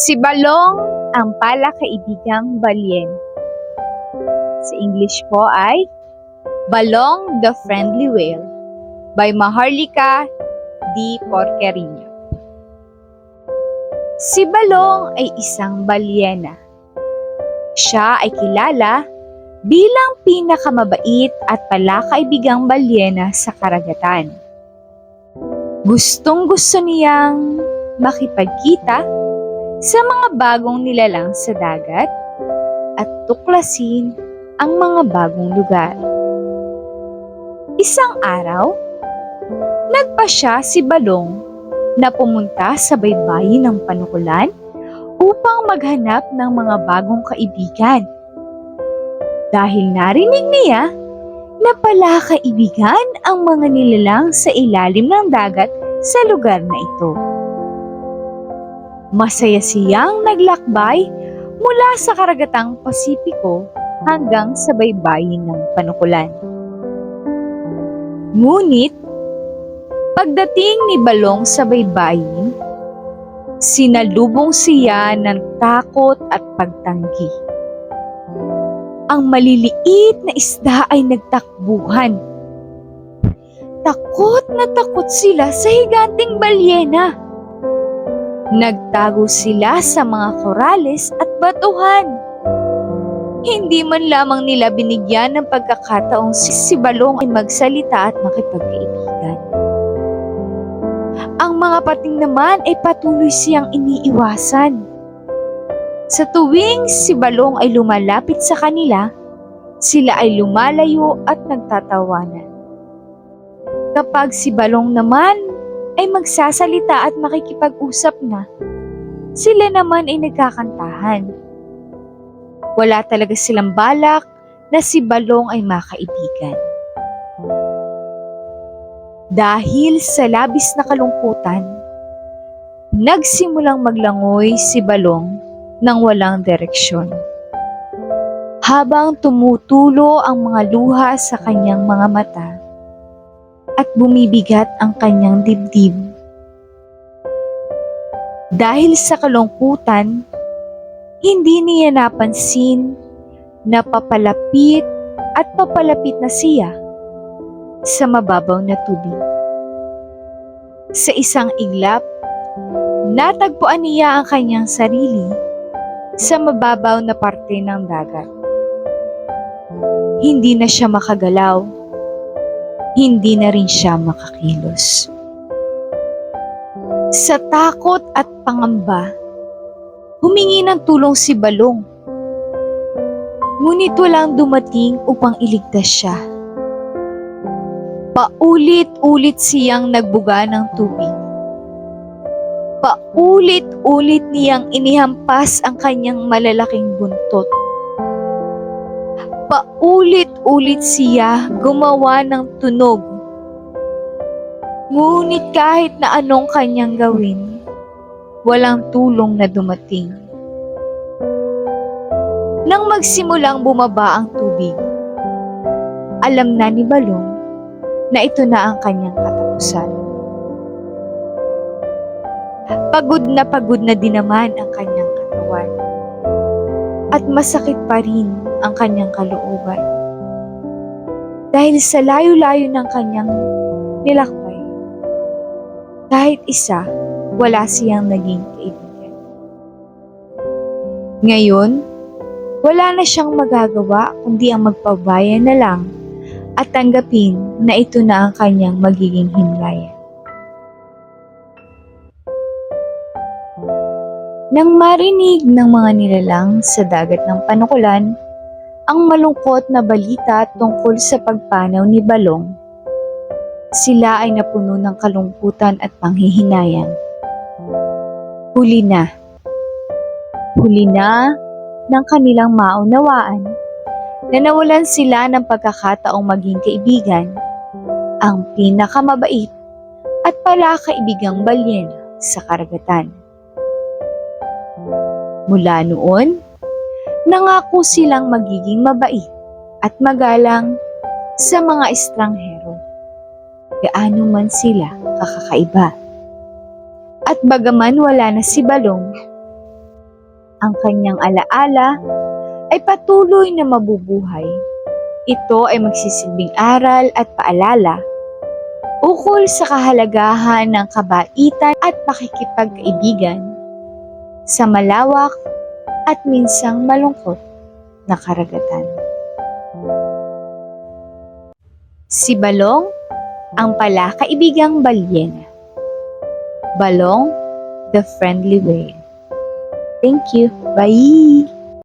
Si Balong ang palakaibigang balyen. Sa English po ay Balong the Friendly Whale by Maharlika D. Porquerillo. Si Balong ay isang balyena. Siya ay kilala bilang pinakamabait at palakaibigang balyena sa karagatan. Gustong-gusto niyang makipagkita sa mga bagong nilalang sa dagat at tuklasin ang mga bagong lugar. Isang araw, nagpasya si Balong na pumunta sa baybayin ng panukulan upang maghanap ng mga bagong kaibigan. Dahil narinig niya na palakaibigan ang mga nilalang sa ilalim ng dagat sa lugar na ito. Masaya siyang naglakbay mula sa karagatang Pasipiko hanggang sa baybayin ng panukulan. Ngunit, pagdating ni Balong sa baybayin, sinalubong siya ng takot at pagtanggi. Ang maliliit na isda ay nagtakbuhan. Takot na takot sila sa higanting balyena. Nagtago sila sa mga korales at batuhan. Hindi man lamang nila binigyan ng pagkakataong si Balong ay magsalita at makipagkaibigan. Ang mga pating naman ay patuloy siyang iniiwasan. Sa tuwing si Balong ay lumalapit sa kanila, sila ay lumalayo at nagtatawanan. Kapag si Balong naman ay magsasalita at makikipag-usap na, sila naman ay nagkakantahan. Wala talaga silang balak na si Balong ay makaibigan. Dahil sa labis na kalungkutan, nagsimulang maglangoy si Balong nang walang direksyon. Habang tumutulo ang mga luha sa kanyang mga mata at bumibigat ang kanyang dibdib. Dahil sa kalungkutan, hindi niya napansin na papalapit na siya sa mababaw na tubig. Sa isang iglap, natagpuan niya ang kanyang sarili sa mababaw na parte ng dagat. Hindi na siya makagalaw, hindi na rin siya makakilos. Sa takot at pangamba, humingi ng tulong si Balong. Ngunit walang dumating upang iligtas siya. Paulit-ulit siyang nagbuga ng tubig. Paulit-ulit niyang inihampas ang kanyang malalaking buntot. Paulit-ulit siya gumawa ng tunog. Ngunit kahit na anong kanyang gawin, walang tulong na dumating. Nang magsimulang bumaba ang tubig, alam na ni Balong na ito na ang kanyang katapusan. Pagod na din naman ang kanyang katawan. At masakit pa rin ang kanyang kalooban. Dahil sa layo-layo ng kanyang nilakbay, kahit isa, wala siyang naging kaibigan. Ngayon, wala na siyang magagawa kundi ang magpabaya na lang at tanggapin na ito na ang kanyang magiging himlayan. Nang marinig ng mga nilalang sa dagat ng panukulan ang malungkot na balita tungkol sa pagpanaw ni Balong, sila ay napuno ng kalungkutan at panghihinayang. Huli na ng kanilang maunawaan na nawalan sila ng pagkakataong maging kaibigan, ang pinakamabait at palakaibigang balyena sa karagatan. Mula noon, nangako silang magiging mabait at magalang sa mga estranghero, gaano man sila kakakaiba. At bagaman wala na si Balong, Ang kanyang alaala ay patuloy na mabubuhay. Ito ay magsisilbing aral at paalala ukol sa kahalagahan ng kabaitan at pakikipagkaibigan sa malawak at minsang malungkot na karagatan. Si Balong, ang palakaibigang balyena. Balong, the friendly whale. Thank you. Bye!